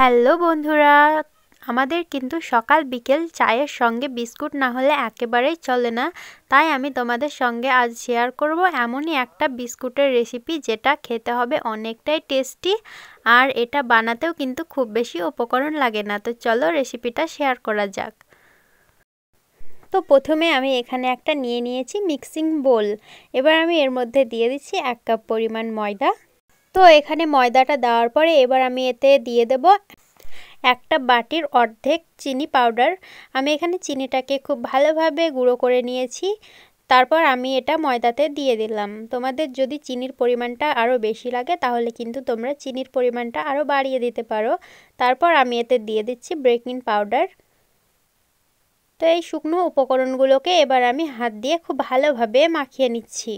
Hello বন্ধুরা, আমাদের কিন্তু সকাল বিকেল চায়ের সঙ্গে বিস্কুট না হলে একেবারেই চলে না। তাই আমি তোমাদের সঙ্গে আজ শেয়ার করব এমনই একটা বিস্কুটের রেসিপি যেটা খেতে হবে অনেকটাই টেস্টি, আর এটা বানাতেও কিন্তু খুব বেশি উপকরণ লাগে না। তো চলো রেসিপিটা শেয়ার করা যাক। তো প্রথমে আমি এখানে একটা নিয়েছি মিক্সিং বোল। এবার আমি এর মধ্যে দিয়ে দিচ্ছি 1 কাপ পরিমাণ ময়দা। তো এখানে ময়দাটা দেওয়ার পরে এবার আমি এতে দিয়ে দেব একটা বাটির অর্ধেক চিনি পাউডার। আমি এখানে চিনিটাকে খুব ভালোভাবে গুঁড়ো করে নিয়েছি। তারপর আমি এটা ময়দাতে দিয়ে দিলাম। তোমাদের যদি চিনির পরিমাণটা আরও বেশি লাগে তাহলে কিন্তু তোমরা চিনির পরিমাণটা আরও বাড়িয়ে দিতে পারো। তারপর আমি এতে দিয়ে দিচ্ছি বেকিং পাউডার। তো এই শুকনো উপকরণগুলোকে এবার আমি হাত দিয়ে খুব ভালোভাবে মাখিয়ে নিচ্ছি।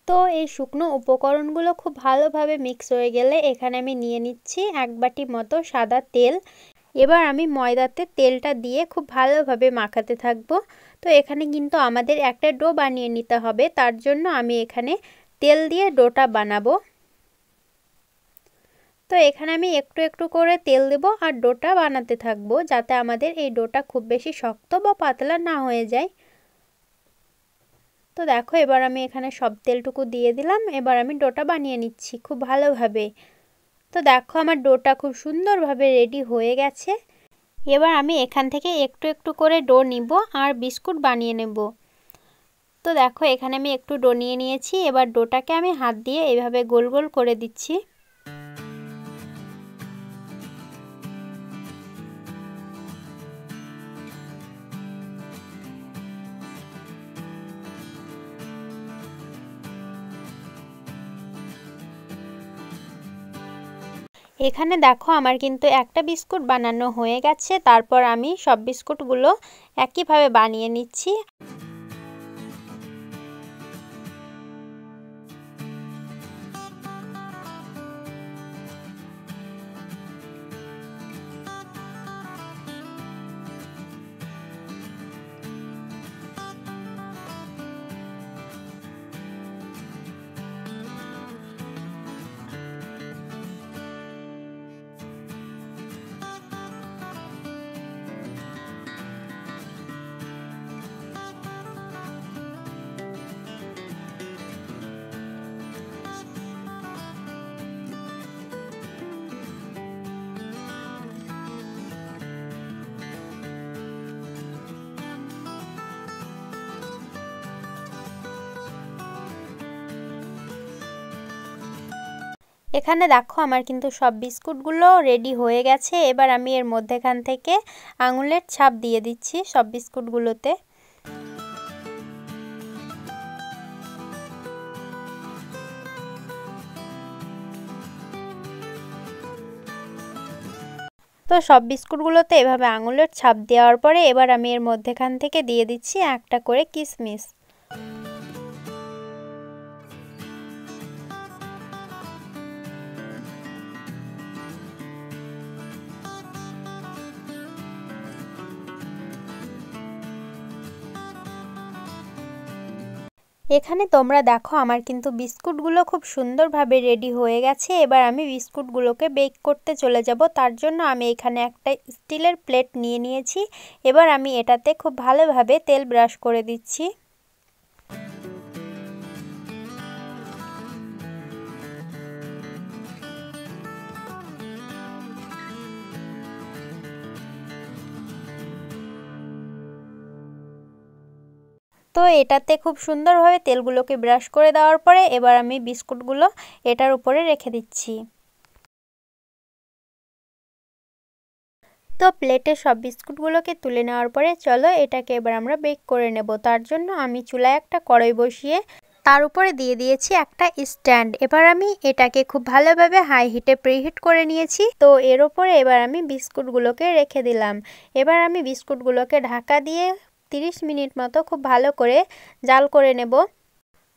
তো এই শুকনো উপকরণগুলো খুব ভালোভাবে মিক্স হয়ে গেলে এখানে আমি নিয়ে নিচ্ছি 1 বাটি মতো সাদা তেল। এবার আমি ময়দাতে তেলটা দিয়ে খুব ভালোভাবে মাখাতে থাকবো। তো এখানে কিন্তু আমাদের একটা ডো বানিয়ে নিতে হবে, তার জন্য আমি এখানে তেল দিয়ে ডোটা বানাবো। তো এখানে আমি একটু একটু করে তেল দেব আর ডোটা বানাতে থাকবো, যাতে আমাদের এই ডোটা খুব বেশি শক্ত বা পাতলা না হয়ে যায়। তো দেখো এবার আমি এখানে সব তেলটুকু দিয়ে দিলাম। এবার আমি ডোটা বানিয়ে নিচ্ছি খুব ভালোভাবে। তো দেখো আমার ডোটা খুব সুন্দরভাবে রেডি হয়ে গেছে। এবার আমি এখান থেকে একটু একটু করে ডো নিব আর বিস্কুট বানিয়ে নেব। তো দেখো এখানে আমি একটু ডো নিয়ে নিয়েছি। এবার ডোটাকে আমি হাত দিয়ে এভাবে গোল গোল করে দিচ্ছি। এখানে দেখো আমার কিন্তু একটা বিস্কুট বানানো হয়ে গেছে। তারপর আমি সব বিস্কুটগুলো একইভাবে বানিয়ে নিচ্ছি। এখানে দেখো আমার কিন্তু সব বিস্কুটগুলো রেডি হয়ে গেছে। এবার আমি এর মধ্যেখান থেকে আঙুলের ছাপ দিয়ে দিচ্ছি সব বিস্কুটগুলোতে। তো সব বিস্কুটগুলোতে এভাবে আঙুলের ছাপ দেওয়ার পরে এবার আমি এর মধ্যেখান থেকে দিয়ে দিচ্ছি একটা করে কিশমিশ। এখানে তোমরা দেখো আমার কিন্তু বিস্কুটগুলো খুব সুন্দরভাবে রেডি হয়ে গেছে। এবার আমি বিস্কুটগুলোকে বেক করতে চলে যাব। তার জন্য আমি এখানে একটা স্টিলের প্লেট নিয়ে নিয়েছি। এবার আমি এটাতে খুব ভালোভাবে তেল ব্রাশ করে দিচ্ছি। তো এটাতে খুব সুন্দরভাবে তেলগুলোকে ব্রাশ করে দেওয়ার পরে এবার আমি বিস্কুটগুলো এটার উপরে রেখে দিচ্ছি। তো প্লেটে সব বিস্কুটগুলোকে তুলে নেওয়ার পরে চলো এটাকে এবার আমরা বেক করে নেব। তার জন্য আমি চুলায় একটা কড়াই বসিয়ে তার উপরে দিয়ে দিয়েছি একটা স্ট্যান্ড। এবার আমি এটাকে খুব ভালোভাবে হাই হিটে প্রিহিট করে নিয়েছি। তো এর উপরে এবার আমি বিস্কুটগুলোকে রেখে দিলাম। এবার আমি বিস্কুটগুলোকে ঢাকা দিয়ে 30 মিনিট মতো খুব ভালো করে জাল করে নেব।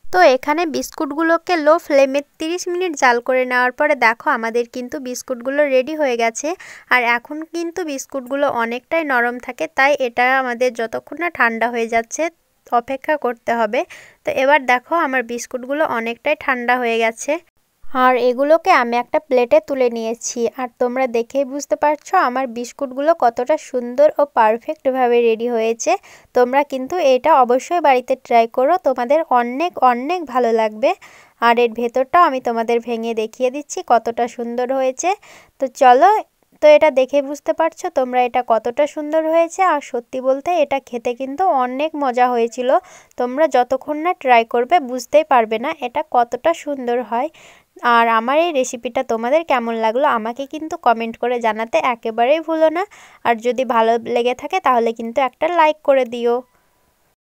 তো এখানে বিস্কুটগুলোকে লো ফ্লেমে 30 মিনিট জাল করে নেওয়ার পরে দেখো আমাদের কিন্তু বিস্কুটগুলো রেডি হয়ে গেছে। আর এখন কিন্তু বিস্কুটগুলো অনেকটাই নরম থাকে, তাই এটা আমাদের যতক্ষণ না ঠান্ডা হয়ে যাচ্ছে অপেক্ষা করতে হবে। তো এবার দেখো আমার বিস্কুটগুলো অনেকটাই ঠান্ডা হয়ে গেছে। আর এগুলোকে আমি একটা প্লেটে তুলে নিয়েছি। আর তোমরা দেখেই বুঝতে পারছো আমার বিস্কুটগুলো কতটা সুন্দর ও পারফেক্টভাবে রেডি হয়েছে। তোমরা কিন্তু এটা অবশ্যই বাড়িতে ট্রাই করো, তোমাদের অনেক অনেক ভালো লাগবে। আর এর ভেতরটাও আমি তোমাদের ভেঙে দেখিয়ে দিচ্ছি কতটা সুন্দর হয়েছে। তো চলো, তো এটা দেখে বুঝতে পারছো তোমরা এটা কতটা সুন্দর হয়েছে। আর সত্যি বলতে এটা খেতে কিন্তু অনেক মজা হয়েছিল। তোমরা যতক্ষণ না ট্রাই করবে বুঝতেই পারবে না এটা কতটা সুন্দর হয়। আর আমার এই রেসিপিটা তোমাদের কেমন লাগলো আমাকে কিন্তু কমেন্ট করে জানাতে একেবারেই ভুলো না। আর যদি ভালো লেগে থাকে তাহলে কিন্তু একটা লাইক করে দিও।